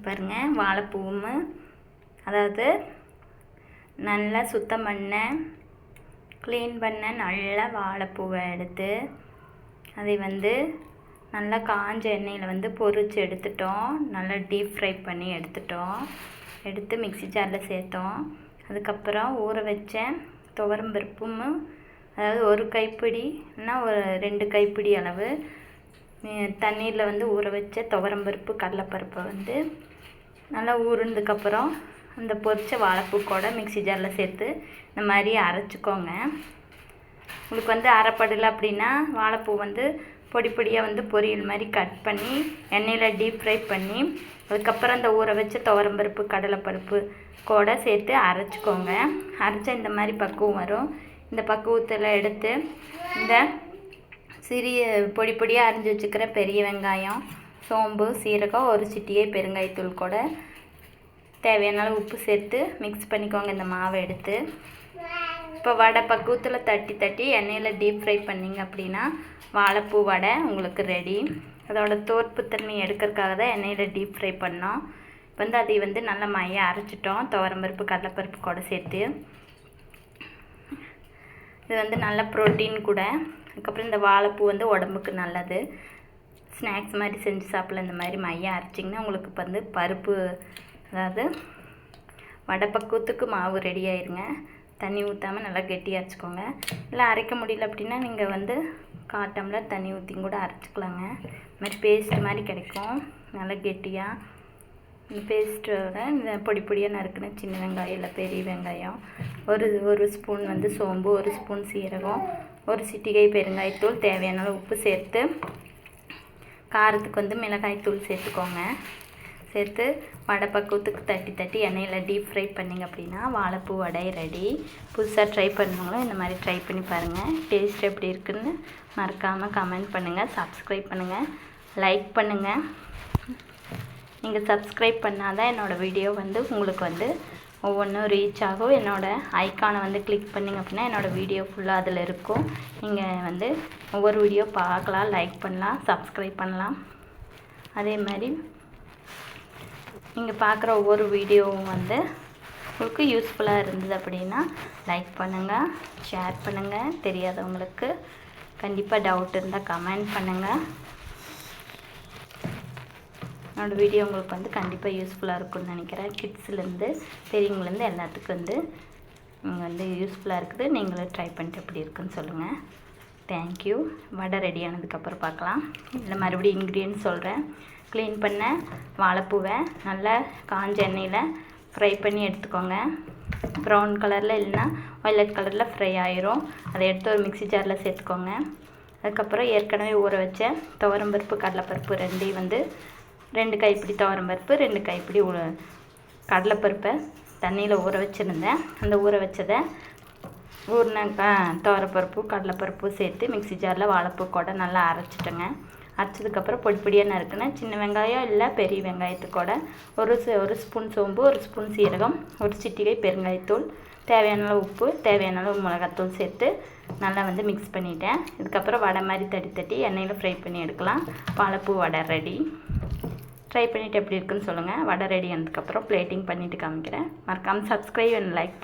பாருங்கள் வாழைப்பூவும் அதாவது நல்லா சுத்தம் பண்ண க்ளீன் பண்ண நல்ல வாழைப்பூவை எடுத்து அதை நல்லா காஞ்ச எண்ணெயில் பொரித்து எடுத்துட்டோம். நல்லா டீப் ஃப்ரை பண்ணி எடுத்து மிக்ஸி ஜாரில் சேர்த்தோம். அதுக்கப்புறம் ஊற வச்ச துவரம்பருப்பும் அதாவது ஒரு கைப்பிடினா ஒரு 2 கைப்பிடி அளவு தண்ணீரில் ஊற வச்ச துவரம்பருப்பு கடலைப்பருப்பை நல்லா ஊறுனதுக்கப்புறம் அந்த பொரிச்ச வாழைப்பூ கூட மிக்ஸி ஜாரில் சேர்த்து இந்த மாதிரி அரைச்சிக்கோங்க. உங்களுக்கு அரைப்படலை அப்படின்னா வாழைப்பூ பொடி பொடியாக பொரியல் மாதிரி கட் பண்ணி எண்ணெயில் டீப் ஃப்ரை பண்ணி அதுக்கப்புறம் அந்த ஊற வச்ச துவரம்பருப்பு கடலைப்பருப்பு கூட சேர்த்து அரைச்சிக்கோங்க. அரைச்சா இந்த மாதிரி பக்குவம் வரும். இந்த பக்குவத்தில் எடுத்து இந்த சிறிய பொடி பொடியாக அரிஞ்சு வச்சுக்கிற பெரிய வெங்காயம், சோம்பு, சீரகம், ஒரு சிட்டிகை பெருங்காயத்தூள் கூட தேவையான அளவு உப்பு சேர்த்து மிக்ஸ் பண்ணிக்கோங்க. இந்த மாவை எடுத்து இப்போ வடை பக்குவத்தில் தட்டி எண்ணெயில் டீப் ஃப்ரை பண்ணிங்க அப்படின்னா வாழைப்பூ வடை உங்களுக்கு ரெடி. அதோட தோற்புத்தன்மை எடுக்கிறதுக்காக தான் எண்ணெயில் டீப் ஃப்ரை பண்ணோம். அதை நல்லா மையாக அரைச்சிட்டோம் துவரம்பருப்பு கடலைப்பருப்பு கூட சேர்த்து. இது நல்ல ப்ரோட்டீன் கூட. அதுக்கப்புறம் இந்த வாழைப்பூ உடம்புக்கு நல்லது. ஸ்நாக்ஸ் மாதிரி செஞ்சு சாப்பிடலாம். இந்த மாதிரி மையாக அரைச்சிங்கன்னா உங்களுக்கு பருப்பு அதாவது வடை பக்குவத்துக்கு மாவு ரெடி ஆயிருங்க. தண்ணி ஊற்றாமல் நல்லா கெட்டியாக அரைச்சிக்கோங்க. இல்லை அரைக்க முடியல அப்படின்னா நீங்கள் 1/4 டம்ளர் தண்ணி ஊற்றியும் கூட அரைச்சிக்கலாங்க. இந்த மாதிரி பேஸ்ட் மாதிரி கிடைக்கும் நல்லா கெட்டியாக. இந்த பேஸ்ட்டோட இந்த பொடி பொடியாக நறுக்குன சின்ன வெங்காயம் இல்லை பெரிய வெங்காயம், ஒரு ஸ்பூன் சோம்பு, 1 ஸ்பூன் சீரகம், 1 சிட்டிகை பெருங்காயத்தூள், தேவையான அளவு உப்பு சேர்த்து காரத்துக்கு மிளகாய்த்தூள் சேர்த்துக்கோங்க. சேர்த்து வடை பக்குவத்துக்கு தட்டி எண்ணெயில் டீப் ஃப்ரை பண்ணிங்க அப்படின்னா வாழைப்பூ வடை ரெடி. புதுசாக ட்ரை பண்ணுவாங்களோ இந்த மாதிரி ட்ரை பண்ணி பாருங்கள். டேஸ்ட் எப்படி இருக்குதுன்னு மறக்காமல் கமெண்ட் பண்ணுங்கள். சப்ஸ்கிரைப் பண்ணுங்கள், லைக் பண்ணுங்கள். நீங்கள் சப்ஸ்கிரைப் பண்ணால் தான் என்னோடய வீடியோ உங்களுக்கு ஒவ்வொன்றும் ரீச் ஆகும். என்னோடய ஐக்கானை கிளிக் பண்ணிங்க அப்படின்னா என்னோடய வீடியோ ஃபுல்லாக அதில் இருக்கும். நீங்கள் ஒவ்வொரு வீடியோ பார்க்கலாம், லைக் பண்ணலாம், சப்ஸ்கிரைப் பண்ணலாம். அதே மாதிரி நீங்கள் பார்க்குற ஒவ்வொரு வீடியோவும் உங்களுக்கு யூஸ்ஃபுல்லாக இருந்தது அப்படின்னா லைக் பண்ணுங்கள், ஷேர் பண்ணுங்கள். தெரியாதவங்களுக்கு கண்டிப்பாக டவுட் இருந்தால் கமெண்ட் பண்ணுங்கள். என்னோடய வீடியோ உங்களுக்கு கண்டிப்பாக யூஸ்ஃபுல்லாக இருக்கும்னு நினைக்கிறேன். கிட்ஸ்லேருந்து பெரியவங்கலேருந்து எல்லாத்துக்கும் நீங்கள் யூஸ்ஃபுல்லாக இருக்குது. நீங்களும் ட்ரை பண்ணிட்டு எப்படி இருக்குன்னு சொல்லுங்கள். தேங்க்யூ. வடை ரெடி ஆனதுக்கப்புறம் பார்க்கலாம். இல்லை மறுபடியும் இன்க்ரீடியன்ட் சொல்கிறேன். க்ளீன் பண்ண வாழைப்பூவை நல்லா காஞ்ச எண்ணெயில் ஃப்ரை பண்ணி எடுத்துக்கோங்க. ப்ரௌன் கலரில் இல்லைன்னா வயலட் கலரில் ஃப்ரை ஆயிரும். அதை எடுத்து ஒரு மிக்ஸி ஜாரில் சேர்த்துக்கோங்க. அதுக்கப்புறம் ஏற்கனவே ஊற வச்ச துவரம்பருப்பு கடலைப்பருப்பு ரெண்டையும் 2 கைப்பிடி துவரம்பருப்பு, 2 கைப்பிடி கடலைப்பருப்பை தண்ணியில் ஊற வச்சுருந்தேன். அந்த ஊற வச்சதை ஊறின துவரப்பருப்பு கடலைப்பருப்பு சேர்த்து மிக்ஸி ஜாரில் வாழைப்பூ கூட நல்லா அரைச்சிட்டேங்க. அரைச்சதுக்கப்புறம் பொடி பொடியாக நறுக்குன சின்ன வெங்காயம் இல்லை பெரிய வெங்காயத்துக்கூட ஒரு ஸ்பூன் சோம்பு, 1 ஸ்பூன் சீரகம், 1 சிட்டிகை பெருங்காயத்தூள், தேவையான அளவு உப்பு, தேவையான அளவு மிளகாத்தூள் சேர்த்து நல்லா மிக்ஸ் பண்ணிட்டேன். இதுக்கப்புறம் வடை மாதிரி தட்டி எண்ணெயில் ஃப்ரை பண்ணி எடுக்கலாம். வாழைப்பூ வடை ரெடி. ட்ரை பண்ணிவிட்டு எப்படி இருக்குன்னு சொல்லுங்கள். வடை ரெடி ஆனதுக்கப்புறம் பிளேட்டிங் பண்ணிவிட்டு காமிக்கிறேன். மறக்காமல் சப்ஸ்கிரைப் அண்ட் லைக் பண்ணுங்கள்.